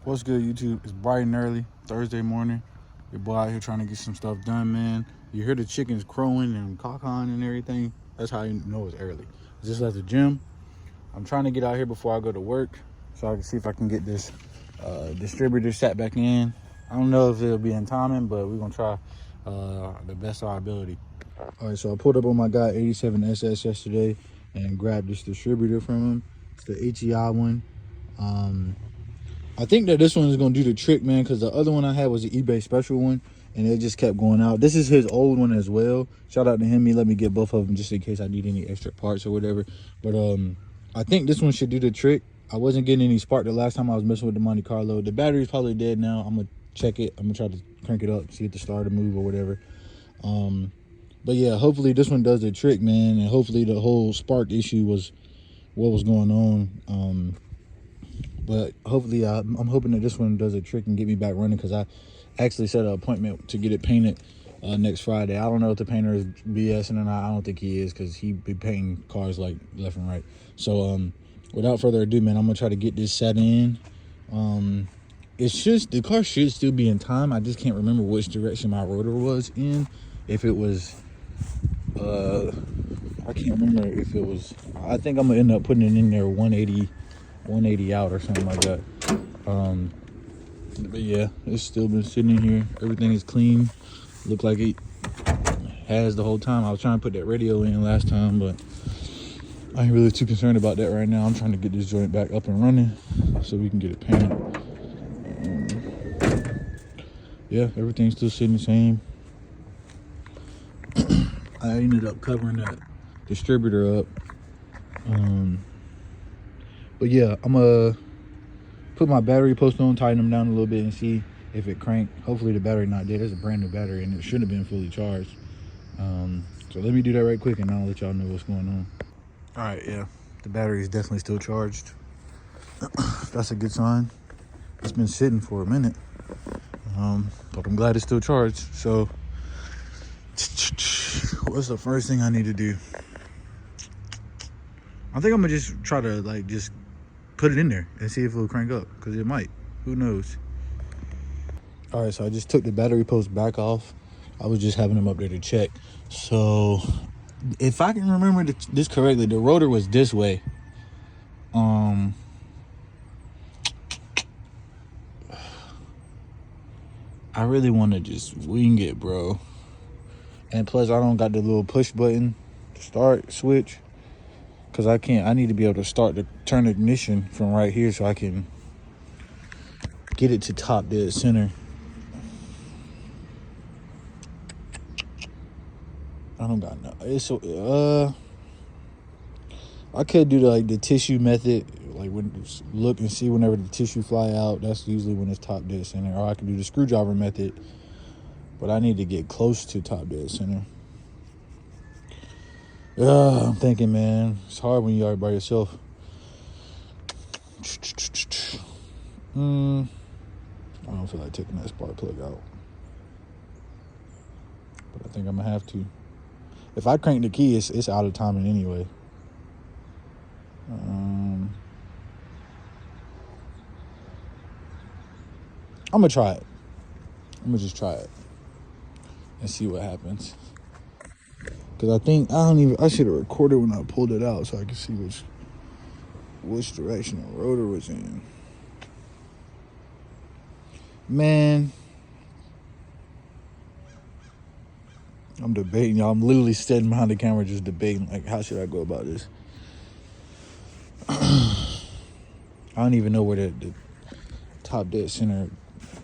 What's good, YouTube? It's bright and early, Thursday morning. Your boy out here trying to get some stuff done, man. You hear the chickens crowing and cawing and everything. That's how you know it's early. I just left the gym. I'm trying to get out here before I go to work so I can see if I can get this distributor set back in. I don't know if it'll be in timing, but we're going to try the best of our ability. All right, so I pulled up on my guy 87SS yesterday and grabbed this distributor from him. It's the HEI one. I think that this one is going to do the trick, man, because the other one I had was an eBay special one, and it just kept going out. This is his old one as well. Shout out to him. He let me get both of them just in case I need any extra parts or whatever. But I think this one should do the trick. I wasn't getting any spark the last time I was messing with the Monte Carlo. The battery's probably dead now. I'm going to check it. I'm going to try to crank it up, see if the starter move or whatever. But yeah, hopefully this one does the trick, man, and hopefully the whole spark issue was what was going on. But hopefully, I'm hoping that this one does a trick and get me back running, because I actually set an appointment to get it painted next Friday. I don't know if the painter is BSing or not. I don't think he is, because he be painting cars like left and right. So without further ado, man, I'm going to try to get this set in. It's just, the car should still be in time. I just can't remember which direction my rotor was in. If it was, I can't remember if it was, I think I'm going to end up putting it in there 180 out or something like that. But yeah, it's still been sitting in here. Everything is clean. Look like it has the whole time. I was trying to put that radio in last time, but I ain't really too concerned about that right now. I'm trying to get this joint back up and running so we can get it painted. Yeah, everything's still sitting the same. I ended up covering that distributor up. But yeah, I'm gonna put my battery post on, tighten them down a little bit, and see if it cranked. Hopefully the battery not dead. It's a brand new battery and it should have been fully charged. So let me do that right quick and I'll let y'all know what's going on. All right, yeah, the battery is definitely still charged. That's a good sign. It's been sitting for a minute, but I'm glad it's still charged. So what's the first thing I need to do? I think I'm gonna just try to just put it in there and see if it'll crank up, because it might. Who knows? All right, so I just took the battery post back off. I was just having them up there to check. So if I can remember this correctly, the rotor was this way. I really want to just wing it, bro. And plus, I don't got the little push button to start switch, because I need to be able to turn the ignition from right here so I can get it to top dead center. I don't got no. It's I could do the tissue method, look and see whenever the tissue fly out. That's usually when it's top dead center. Or I could do the screwdriver method, but I need to get close to top dead center. I'm thinking, man, it's hard when you are by yourself. I don't feel like taking that spark plug out, but I think I'm gonna have to. If I crank the key, it's out of timing anyway. I'm gonna try it. I'm gonna just try it and see what happens. Because I should have recorded when I pulled it out so I could see which direction the rotor was in. Man, I'm debating, y'all. I'm literally sitting behind the camera just debating, how should I go about this? I don't even know where the top dead center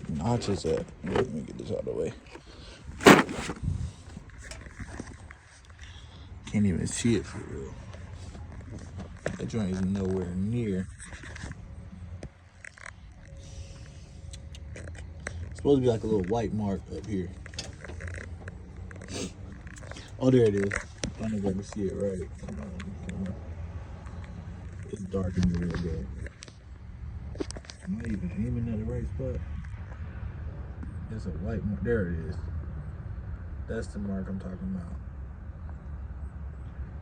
notch is at. Let me get this out of the way. Can't even see it for real. That joint is nowhere near. It's supposed to be like a little white mark up here. Oh, there it is. I don't know if I can see it right. Come on. It's dark in the real bad. Am I even aiming at the right spot? There's a white mark. There it is. That's the mark I'm talking about.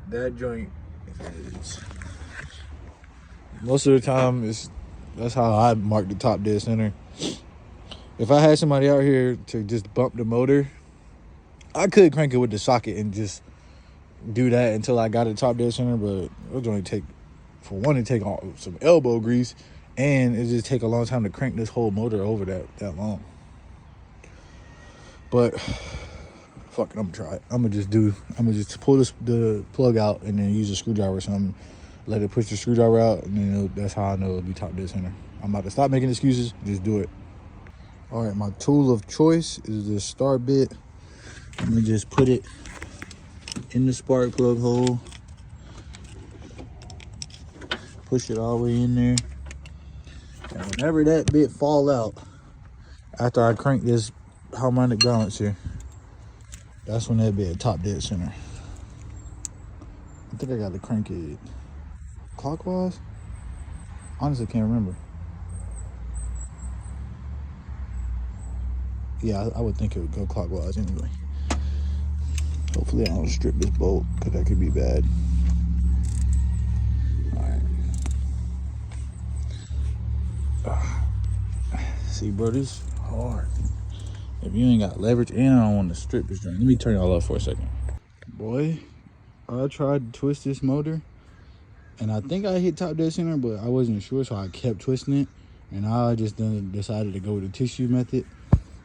That joint is, most of the time, it's That's how I mark the top dead center. If I had somebody out here to just bump the motor, I could crank it with the socket and just do that until I got it top dead center, but it would only take, for one, it take some elbow grease, and it just take a long time to crank this whole motor over that long. But fuck it, I'm gonna try it. I'm gonna just pull the plug out and then use a screwdriver or something. Let it push the screwdriver out, and then that's how I know it'll be top dead center. I'm about to stop making excuses, just do it. All right, my tool of choice is the start bit. I'm gonna just put it in the spark plug hole, push it all the way in there, and whenever that bit fall out, after I crank this harmonic balancer, that's when that bit top dead center. I think I got to crank it clockwise. Honestly, can't remember. Yeah, I would think it would go clockwise anyway. Hopefully I don't strip this bolt, because that could be bad. Alright. See, bro, this is hard. If you ain't got leverage, and I don't want to strip this joint. Let me turn y'all off for a second. Boy, I tried to twist this motor, and I think I hit top dead center, but I wasn't sure, so I kept twisting it. And now I just decided to go with the tissue method.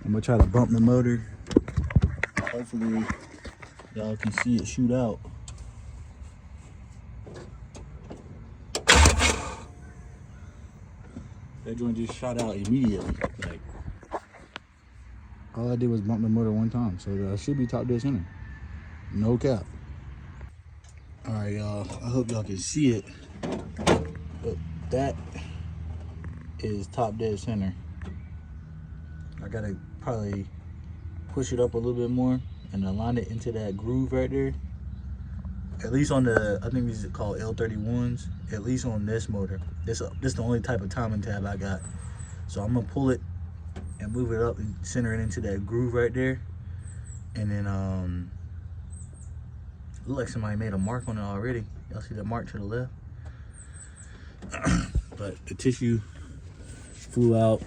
I'm gonna try to bump the motor. Hopefully y'all can see it shoot out. That joint just shot out immediately. Like, all I did was bump the motor one time, so that should be top dead center. No cap. All right, y'all. I hope y'all can see it. But that is top dead center. I gotta probably push it up a little bit more and align it into that groove right there. At least on the, I think these are called L31s. At least on this motor. This is the only type of timing tab I got. So I'm gonna pull it and move it up and center it into that groove right there. And then look like somebody made a mark on it already. Y'all see that mark to the left? But the tissue flew out.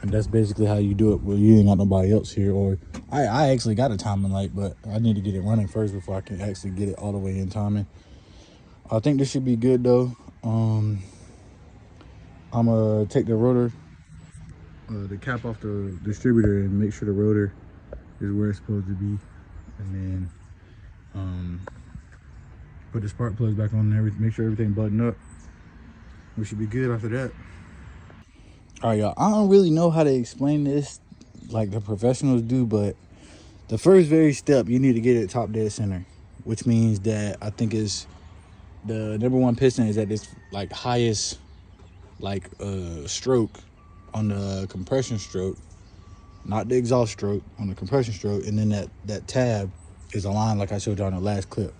And that's basically how you do it. Well, you ain't got nobody else here, or I actually got a timing light, but I need to get it running first before I can actually get it all the way in timing. I think this should be good though. I'm gonna take the rotor, the cap off the distributor, and make sure the rotor is where it's supposed to be, and then put the spark plugs back on and everything. Make sure everything buttoned up. We should be good after that. All right, y'all, I don't really know how to explain this like the professionals do, but the first very step, you need to get it top dead center, which means that I think is the #1 piston is at its like highest like stroke on the compression stroke, not the exhaust stroke, on the compression stroke, and then that tab is aligned like I showed you on the last clip.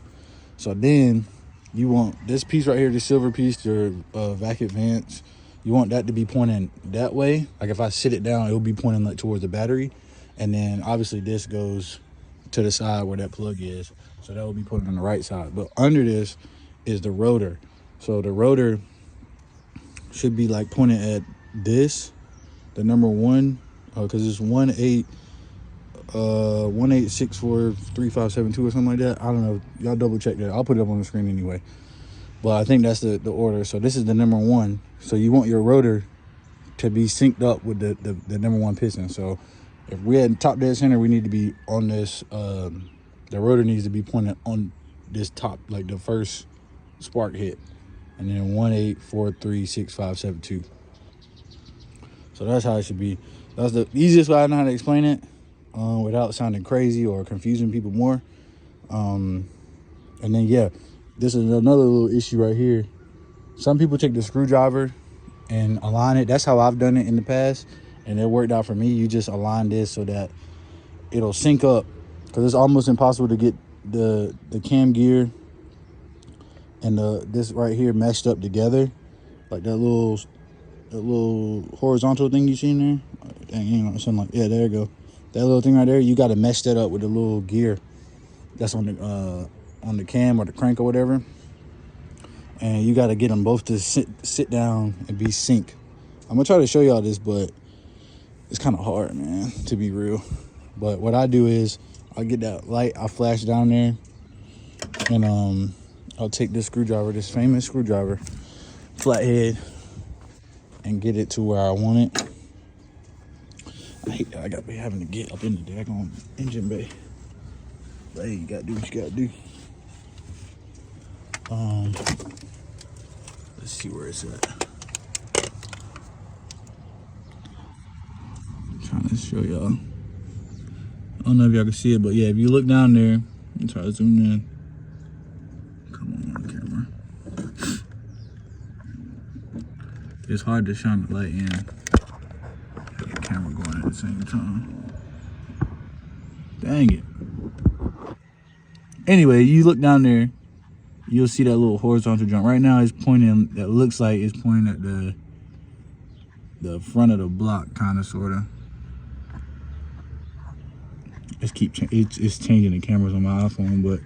So then you want this piece right here, the silver piece, your vacuum vents. You want that to be pointing that way. Like if I sit it down, it'll be pointing like towards the battery. And then obviously this goes to the side where that plug is. So that will be pointing on the right side. But under this is the rotor. So the rotor should be like pointing at this, the #1, because it's 18643572 or something like that. I don't know. Y'all double check that. I'll put it up on the screen anyway. But I think that's the order. So this is the #1. So you want your rotor to be synced up with the #1 piston. So if we're at top dead center, we need to be on this. The rotor needs to be pointed on this top, like the first spark hit, and then 18436572. So that's how it should be. That's the easiest way I know how to explain it, without sounding crazy or confusing people more. And then yeah, this is another little issue right here. Some people take the screwdriver and align it. That's how I've done it in the past, and it worked out for me. You just align this so that it'll sync up, because it's almost impossible to get the cam gear and this right here meshed up together, like that little horizontal thing you see in there. Dang, you know, something like, yeah, there you go. That little thing right there, you got to mesh that up with the little gear that's on the cam or the crank or whatever. And you got to get them both to sit down and be synced I'm gonna try to show y'all this, but it's kind of hard, man, to be real. But what I do is I get that light, I flash down there, and I'll take this screwdriver, this famous screwdriver, flathead, and get it to where I want it. I hate that I gotta be having to get up in the daggone engine bay. But hey, you gotta do what you gotta do. Let's see where it's at. I'm trying to show y'all. I don't know if y'all can see it, but yeah, if you look down there, I'm trying to zoom in. Come on, camera. It's hard to shine the light in. Have the camera going at the same time. Dang it. Anyway, you look down there, you'll see that little horizontal jump. Right now it's pointing, that looks like it's pointing at the front of the block, kind of, sort of. It's changing the cameras on my iPhone, but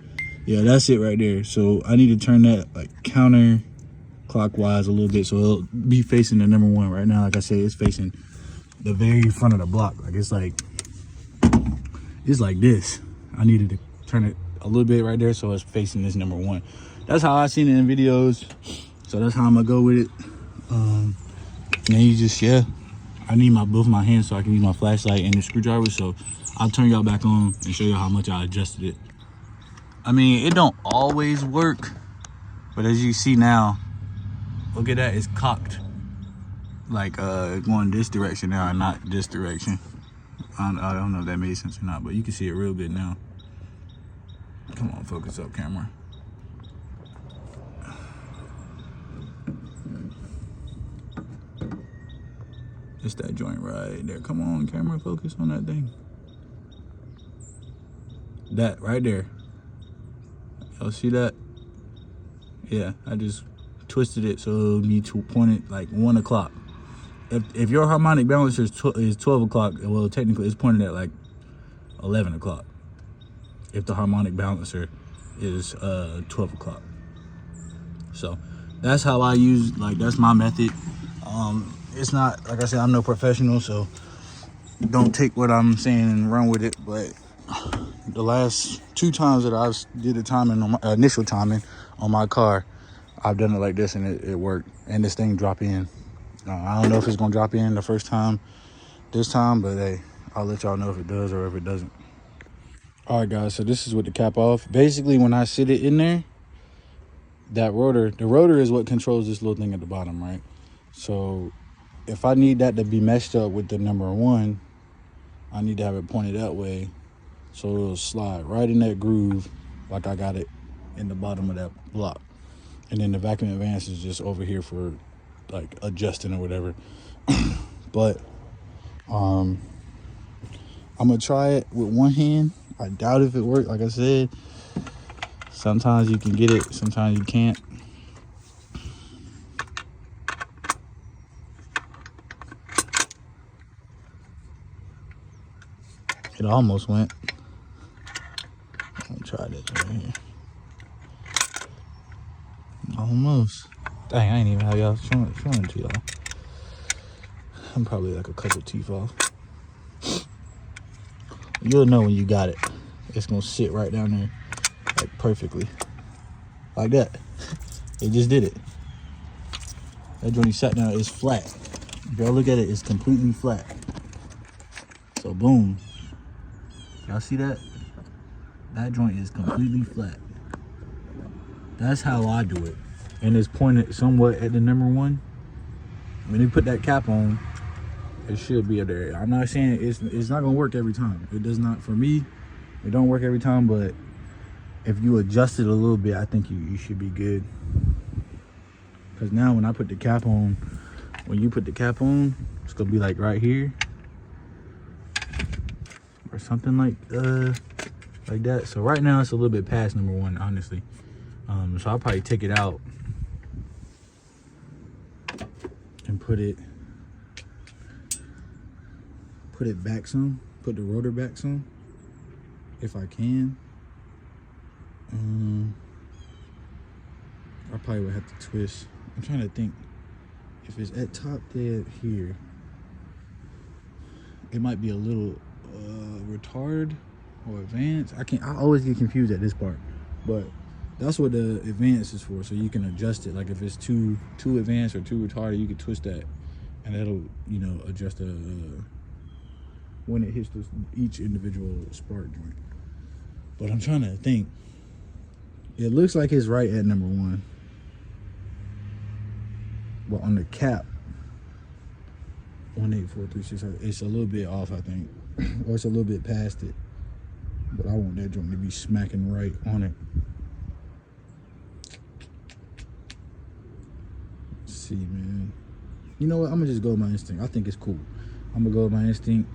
yeah, that's it right there. So I need to turn that like counterclockwise a little bit, so it'll be facing the number 1. Right now, like I said, it's facing the very front of the block. Like it's like this. I needed to turn it a little bit right there, so it's facing this number 1. That's how I seen it in videos, so that's how I'm gonna go with it. And you just, yeah, I need both my hands so I can use my flashlight and the screwdriver. So I'll turn y'all back on and show you how much I adjusted it. I mean, it don't always work, but as you see now, look at that, it's cocked. Like going this direction now and not this direction. I don't know if that made sense or not, but you can see it real good now. Come on, focus up, camera. It's that joint right there. Come on, camera, focus on that thing. That right there. Y'all see that? Yeah, I just twisted it so it'll be pointed like 1 o'clock. If your harmonic balancer is 12 o'clock, well, technically it's pointed at like 11 o'clock. If the harmonic balancer is 12 o'clock. So that's how I use, like, that's my method. It's not, like I said, I'm no professional, so don't take what I'm saying and run with it. But the last 2 times that I did the timing on my initial timing on my car, I've done it like this, and it worked. And this thing dropped in. I don't know if it's gonna drop in the first time this time, but hey, I'll let y'all know if it does or if it doesn't. All right, guys, so this is with the cap off. Basically, when I sit it in there, that rotor, the rotor is what controls this little thing at the bottom, right? So if I need that to be meshed up with the number 1, I need to have it pointed that way, so it'll slide right in that groove like I got it in the bottom of that block. And then the vacuum advance is just over here for like adjusting or whatever. But I'm gonna try it with one hand. I doubt if it worked. Like I said, sometimes you can get it, sometimes you can't. It almost went. I'm gonna try this right here. Almost. Dang, I ain't even have y'all showing it to y'all. I'm probably like a couple teeth off. You'll know when you got it. It's gonna sit right down there, like perfectly, like that. It just did it. That joint sat down, it's flat. If y'all look at it, it's completely flat. So boom. Y'all see that? That joint is completely flat. That's how I do it. And it's pointed somewhat at the number 1. When you put that cap on, it should be up there. I'm not saying it's not gonna work every time. It does not, for me, it don't work every time, but if you adjust it a little bit, I think you should be good. Because now when I put the cap on, when you put the cap on, it's gonna be like right here. Or something like that. So right now it's a little bit past number 1, honestly. So I'll probably take it out and put it back some, put the rotor back some, if I can. I probably would have to twist. I'm trying to think if it's at top dead here, it might be a little retarded or advanced. I always get confused at this part, but that's what the advance is for, so you can adjust it. Like if it's too advanced or too retarded, you can twist that, and that'll, you know, adjust the when it hits each individual spark joint. But I'm trying to think. It looks like it's right at number 1, but on the cap, 18436, it's a little bit off, I think, or it's a little bit past it. But I want that joint to be smacking right on it. Let's see, man. You know what? I'm gonna just go with my instinct. I think it's cool. I'm gonna go with my instinct,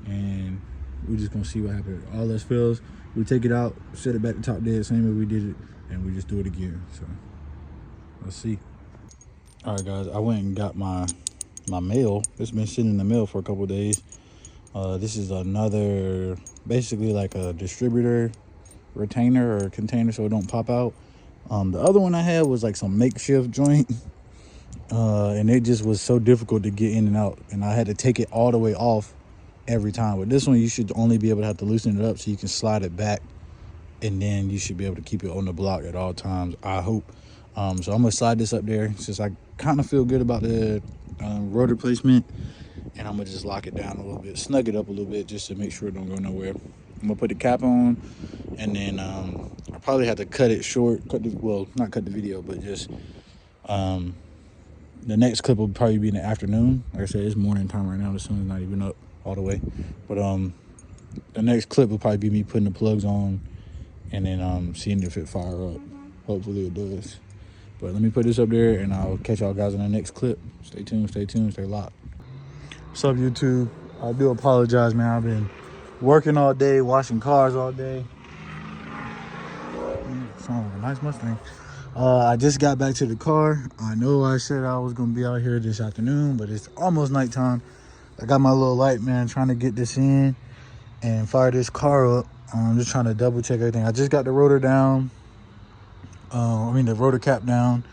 and we're just gonna see what happens. All else fails, we take it out, set it back to top dead, same as we did it, and we just do it again. So let's see. All right, guys. I went and got my mail. It's been sitting in the mail for a couple of days. This is another, basically like a distributor retainer or container so it don't pop out. The other one I had was like some makeshift joint, and it just was so difficult to get in and out, and I had to take it all the way off every time. With this one, you should only be able to have to loosen it up so you can slide it back, and then you should be able to keep it on the block at all times, I hope. So I'm gonna slide this up there since I kind of feel good about the rotor placement, and I'm gonna just lock it down a little bit, snug it up a little bit just to make sure it don't go nowhere. I'm gonna put the cap on, and then I probably have to cut it short, well, not cut the video, but just the next clip will probably be in the afternoon. Like I said, it's morning time right now, the sun's not even up all the way, but the next clip will probably be me putting the plugs on and then seeing if it fire up. Hopefully it does. But let me put this up there, and I'll catch y'all guys in the next clip. Stay tuned, stay locked. What's up, YouTube? I do apologize, man. I've been working all day, washing cars all day. Sounds like a nice Mustang. I just got back to the car. I know I said I was gonna be out here this afternoon, but it's almost nighttime. I got my little light, man, trying to get this in and fire this car up. I'm just trying to double check everything. I just got the rotor down. The rotor cap down.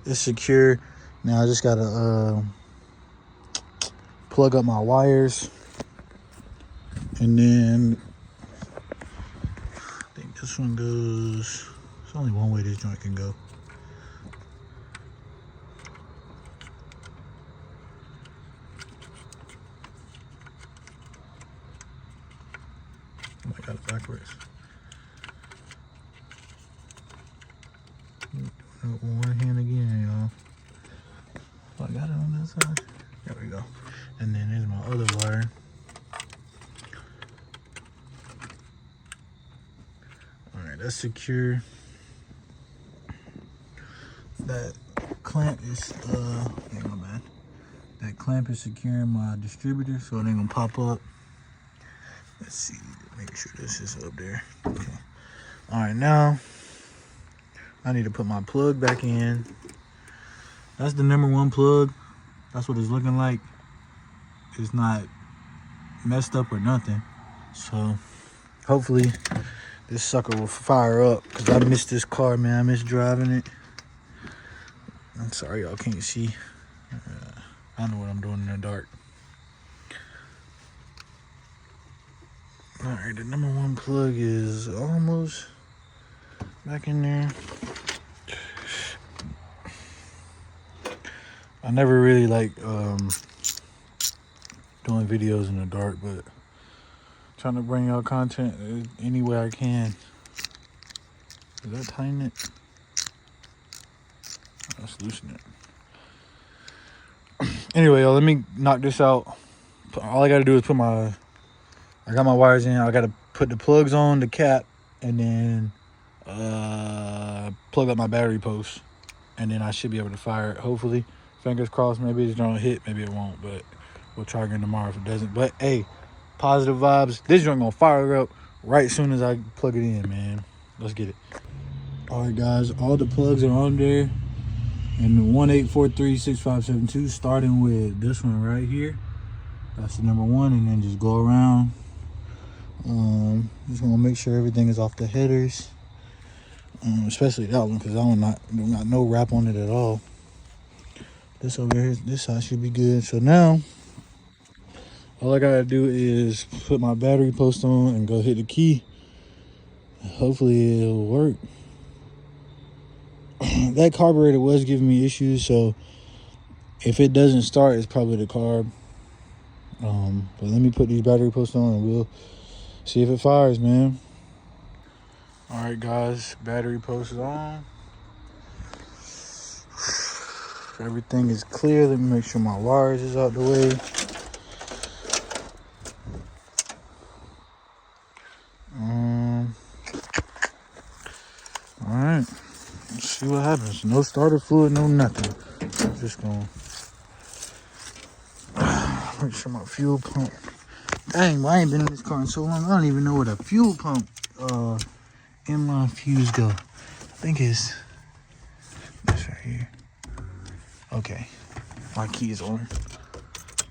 It's secure. Now I just gotta plug up my wires, and then I think this one goes. There's only one way this joint can go. Oh, I got it backwards. One hand again, y'all. Oh, I got it on this side. There we go. And then there's my other wire. All right, that's secure. That clamp is hang on, man. That clamp is securing my distributor, so it ain't gonna pop up. Let's see. Make sure this is up there. Okay. All right, now I need to put my plug back in. That's the number 1 plug. That's what it's looking like. It's not messed up or nothing. So hopefully this sucker will fire up, because I miss this car, man. I miss driving it. I'm sorry y'all can't see. I know what I'm doing in the dark. All right, the number 1 plug is almost back in there. I never really like doing videos in the dark, but trying to bring y'all content any way I can. Did I tighten it? Let's loosen it. Anyway, y'all, let me knock this out. All I gotta do is I got my wires in. I gotta put the plugs on the cap, and then plug up my battery post, and then I should be able to fire it, hopefully. Fingers crossed. Maybe it's gonna hit, maybe it won't, but we'll try again tomorrow if it doesn't. But hey, positive vibes. This joint gonna fire up right as soon as I plug it in, man. Let's get it. All right, guys, all the plugs are on there, and the 18436572, starting with this one right here. That's the number 1, and then just go around. Just gonna make sure everything is off the headers, especially that one, because that one don't got no wrap on it at all. This over here, this side should be good. So now, all I gotta do is put my battery post on and go hit the key. Hopefully it'll work. That carburetor was giving me issues, so if it doesn't start, it's probably the carb. But let me put these battery posts on and we'll see if it fires, man. All right, guys, battery post is on. Everything is clear. Let me make sure my wires is out the way. All right, let's see what happens. No starter fluid, no nothing. I'm just gonna make sure my fuel pump. Dang, I ain't been in this car in so long. I don't even know where the fuel pump inline fuse go. I think it's this right here. Okay, my key is on.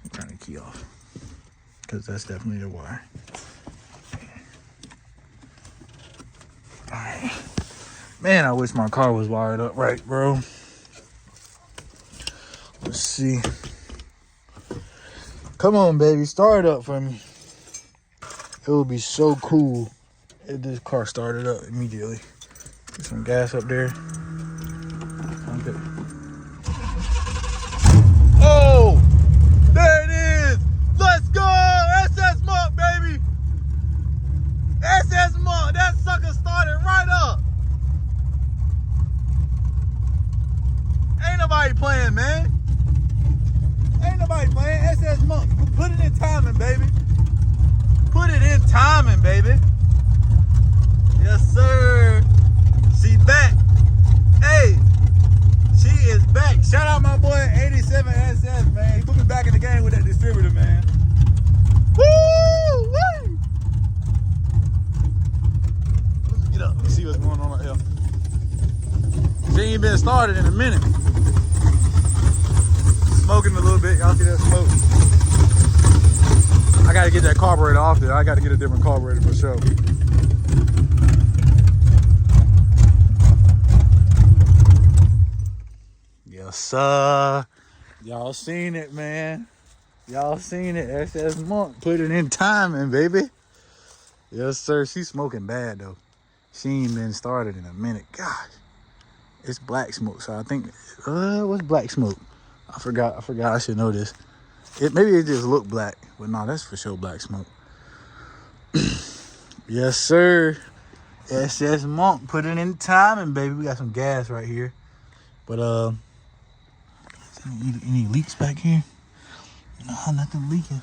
I'm turning the key off because that's definitely the wire. All right, man, I wish my car was wired up right, bro. Let's see. Come on, baby, start up for me. It would be so cool if this car started up immediately. Get some gas up there. Okay. Oh, there it is. Let's go. SS Monk, baby. SS Monk. That sucker started right up. Ain't nobody playing, man. Ain't nobody playing. SS Monk. Put it in timing, baby. Put it in timing, baby. Yes, sir. She back. Hey, she is back. Shout out my boy 87SS, man. He put me back in the game with that distributor, man. Woo! Woo! Let's get up. Let's see what's going on right here. She ain't been started in a minute. Smoking a little bit. Y'all see that smoke? I gotta get that carburetor off there. I gotta get a different carburetor for sure. Yes, sir. Y'all seen it, man. Y'all seen it. SS Monk put it in timing, baby. Yes, sir. She's smoking bad, though. She ain't been started in a minute. Gosh. It's black smoke, so I think... what's black smoke? I forgot. I should know this. Maybe it just looked black. But no, that's for sure black smoke. Yes, sir. SS Monk put it in timing, baby. We got some gas right here. But, any leaks back here? No, nothing leaking.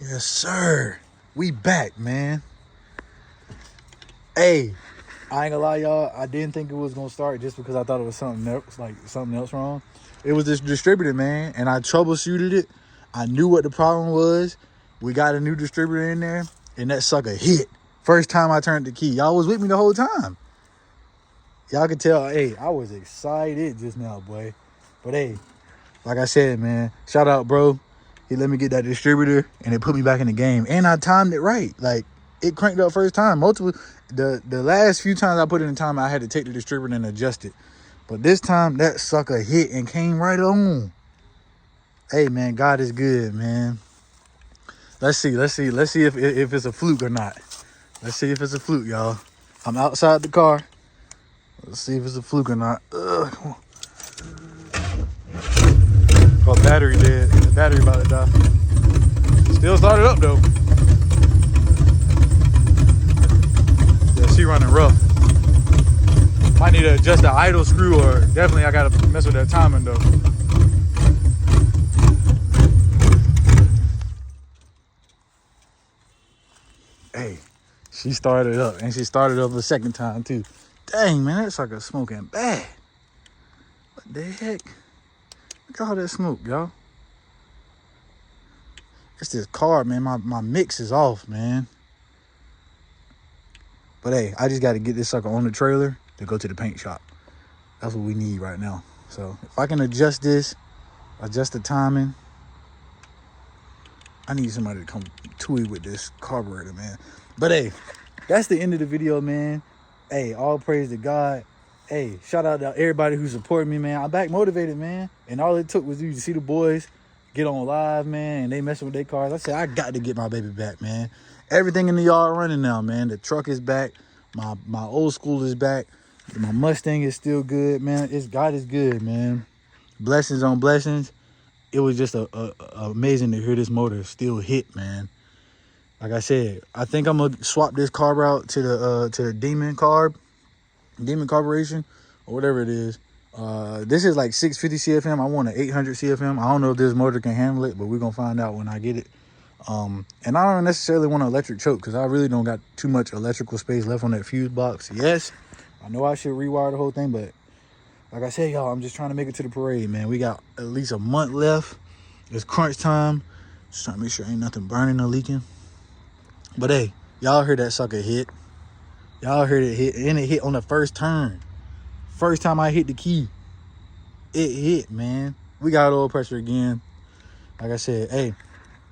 Yes, sir. We back, man. Hey, I ain't gonna lie, y'all. I didn't think it was gonna start just because I thought it was something else wrong. It was this distributor, man, and I troubleshooted it. I knew what the problem was. We got a new distributor in there, and that sucker hit. First time I turned the key. Y'all was with me the whole time. Y'all could tell, hey, I was excited just now, boy. But, hey, like I said, man, shout out, bro. He let me get that distributor, and it put me back in the game. And I timed it right. Like, it cranked up first time. The last few times I put it in time, I had to take the distributor and adjust it. But this time, that sucker hit and came right on. Hey, man, God is good, man. Let's see if it's a fluke or not. Let's see if it's a fluke, y'all. I'm outside the car. Let's see if it's a fluke or not. Ugh, come on. Oh, battery dead. The battery about to die. Still started up, though. Yeah, she running rough. Might need to adjust the idle screw, or definitely I gotta mess with that timing, though. Hey, she started up, and she started up the second time, too. Dang, man, that sucker smoking bad. What the heck? Look at all that smoke, y'all. It's this car, man. My mix is off, man. But, hey, I just got to get this sucker on the trailer to go to the paint shop. That's what we need right now. So, if I can adjust this, adjust the timing, I need somebody to come toy with this carburetor, man. But, hey, that's the end of the video, man. Hey, all praise to God. Hey, shout out to everybody who supported me, man. I'm back motivated, man. And all it took was you to see the boys get on live, man, and they messing with their cars. I said, I got to get my baby back, man. Everything in the yard running now, man. The truck is back. My old school is back. My Mustang is still good, man. God is good, man. Blessings on blessings. It was just amazing to hear this motor still hit, man. Like I said, I think I'm gonna swap this carb out to the Demon carburation, or whatever it is. This is like 650 CFM. I want an 800 CFM. I don't know if this motor can handle it, but we're gonna find out when I get it. And I don't necessarily want an electric choke because I really don't got too much electrical space left on that fuse box. Yes, I know I should rewire the whole thing, but like I said, y'all, I'm just trying to make it to the parade, man. We got at least a month left. It's crunch time. Just trying to make sure ain't nothing burning or leaking. But hey, y'all heard that sucker hit. Y'all heard it hit, and it hit on the first turn. First time I hit the key, it hit, man. We got oil pressure again. Like I said, hey,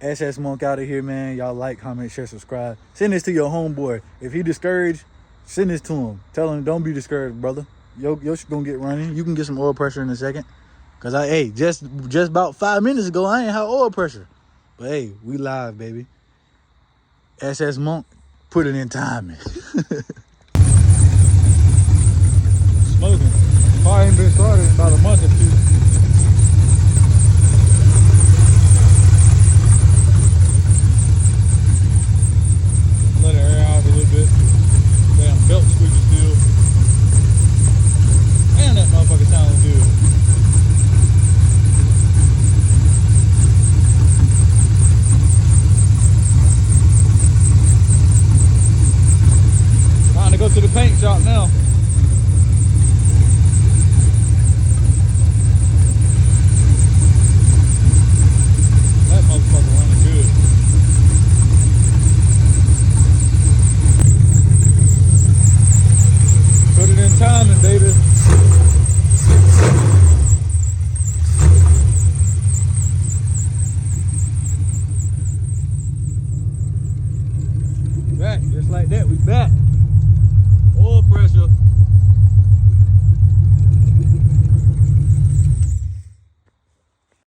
SS Monk out of here, man. Y'all like, comment, share, subscribe. Send this to your homeboy. If he discouraged, send this to him. Tell him, don't be discouraged, brother. Your shit gonna get running. You can get some oil pressure in a second. Cause just about 5 minutes ago, I ain't had oil pressure. But hey, we live, baby. SS Monk, put it in timing. Smoking. Car ain't been started in about a month or two. Let it air out a little bit. Damn belt squeaky still. Man, that motherfucker sounds good. Time to go to the paint shop now. That motherfucker running good. Put it in timing, baby.